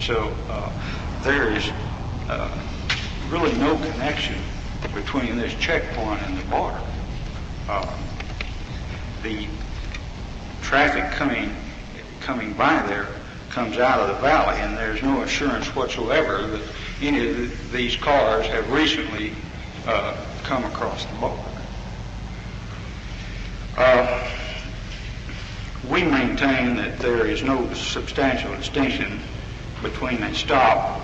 So there is really no connection between this checkpoint and the border. The traffic coming by there comes out of the valley, and there's no assurance whatsoever that any of these cars have recently come across the border. We maintain that there is no substantial distinction between a stop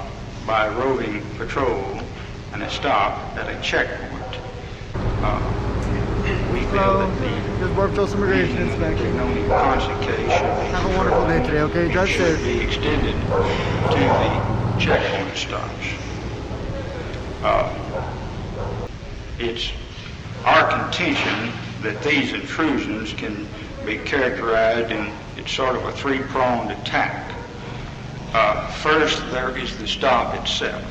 by a roving patrol and a stop at a checkpoint. We feel that the Immigration Inspection. Brignoni-Ponce case Have a wonderful day today, okay? Drive should safe. be extended to the checkpoint stops. It's our contention that these intrusions can be characterized in it's sort of a three-pronged attack. First, there is the stop itself.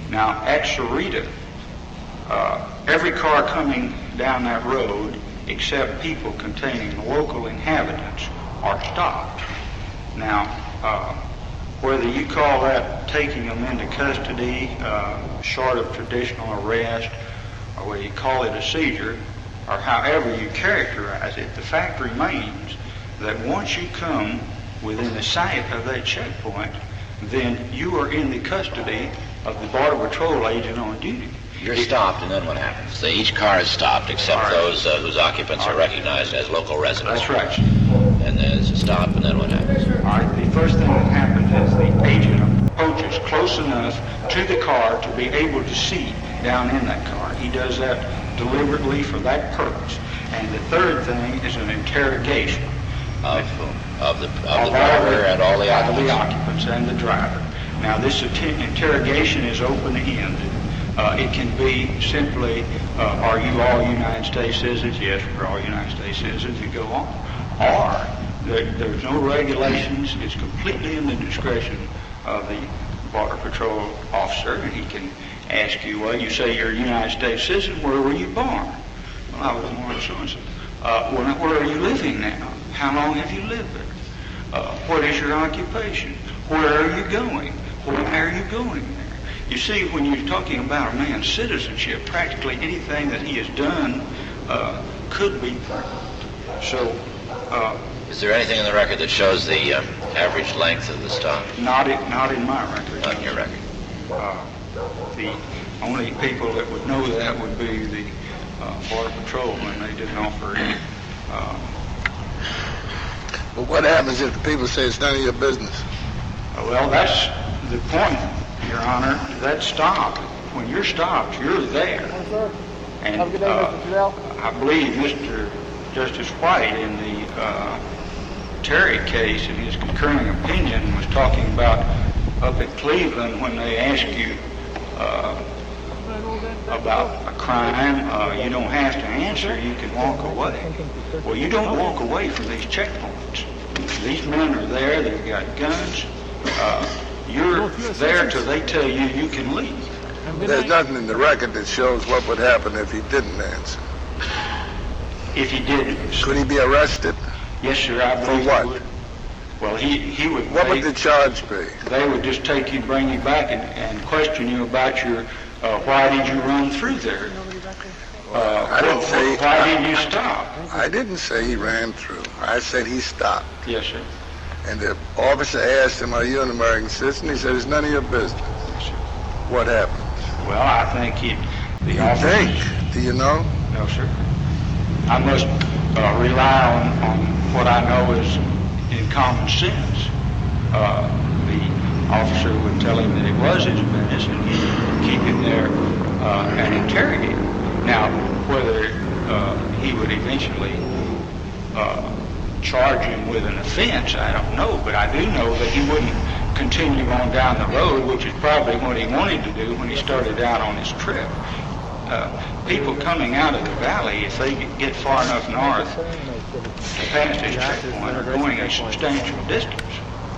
Now, at Sarita, every car coming down that road, except people containing local inhabitants, are stopped. Now, whether you call that taking them into custody, short of traditional arrest, or whether you call it a seizure, or however you characterize it, the fact remains that once you come within the sight of that checkpoint, then you are in the custody of the Border Patrol agent on duty. You're stopped, and then what happens? So each car is stopped except those whose occupants are recognized as local residents. That's right. And there's a stop, and then what happens? All right. The first thing that happens is the agent approaches close enough to the car to be able to see down in that car. He does that deliberately for that purpose. And the third thing is an interrogation Of the driver and all the occupants? All the occupants and the driver. Now, this interrogation is open-ended. It can be simply, are you all United States citizens? Yes, we're all United States citizens, and go on. Or, there's no regulations. It's completely in the discretion of the Border Patrol officer, and he can ask you, well, you say you're a United States citizen, where were you born? Well, I was born in so-and-so. Where are you living now? How long have you lived there? What is your occupation? Where are you going? Why are you going there? You see, when you're talking about a man's citizenship, practically anything that he has done could be pertinent. So, is there anything in the record that shows the average length of the stop? Not in my record. Not in your record. The only people that would know that would be the Border Patrol, when they didn't offer any. But what happens if the people say it's none of your business? Well, that's the point, Your Honor. That stop, when you're stopped, you're there. And Have a good day, Mr. Fidel. I believe Mr. Justice White in the Terry case, in his concurring opinion, was talking about up at Cleveland when they ask you about a crime, you don't have to answer, you can walk away. Well, you don't walk away from these checkpoints. These men are there, they've got guns. You're there till they tell you you can leave. There's nothing in the record that shows what would happen if he didn't answer. If he didn't. Could he be arrested? Yes, sir, I believe For what? he would. Well, he would. What would the charge be? They would just take you, bring you back, and question you about your, why did you run through there? I didn't say. Why did you stop? I didn't say he ran through. I said he stopped. Yes, sir. And the officer asked him, are you an American citizen? He said, it's none of your business. Yes, sir. What happened? Well, I think the You officer. think? Do you know? No, sir. I must rely on what I know is in common sense. The officer would tell him that it was his business, and he would keep him there and interrogate him. Now, whether he would eventually charge him with an offense, I don't know, but I do know that he wouldn't continue on down the road, which is probably what he wanted to do when he started out on his trip. People coming out of the valley, if they get far enough north past this checkpoint, are going a substantial distance.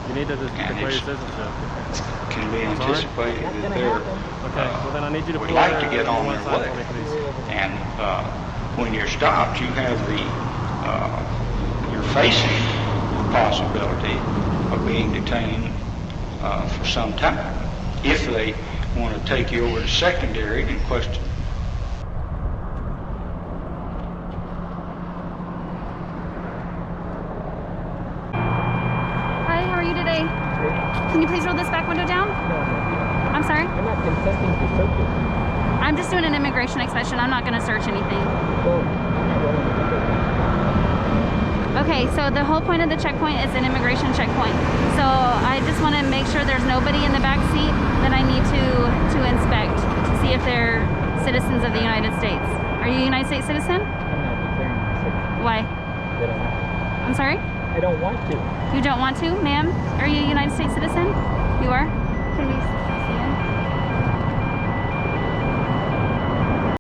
You need to declare your citizenship. Can be anticipated that they're well, then I need you to would pull like over to get on one their side way. for me, please. And when you're stopped, you have you're facing the possibility of being detained for some time, if they want to take you over to secondary and question. Hi, how are you today? Can you please roll this back window down? I'm sorry? I'm not consenting to search it. I'm just doing an immigration inspection. I'm not going to search anything. Well, I'm not rolling the window down. Okay, so the whole point of the checkpoint is an immigration checkpoint. So I just want to make sure there's nobody in the back seat that I need to inspect to see if they're citizens of the United States. Are you a United States citizen? I'm not declaring myself. Why? They don't want to. I'm sorry? I don't want to. You don't want to, ma'am? Are you a United States citizen? You are? Can we see in?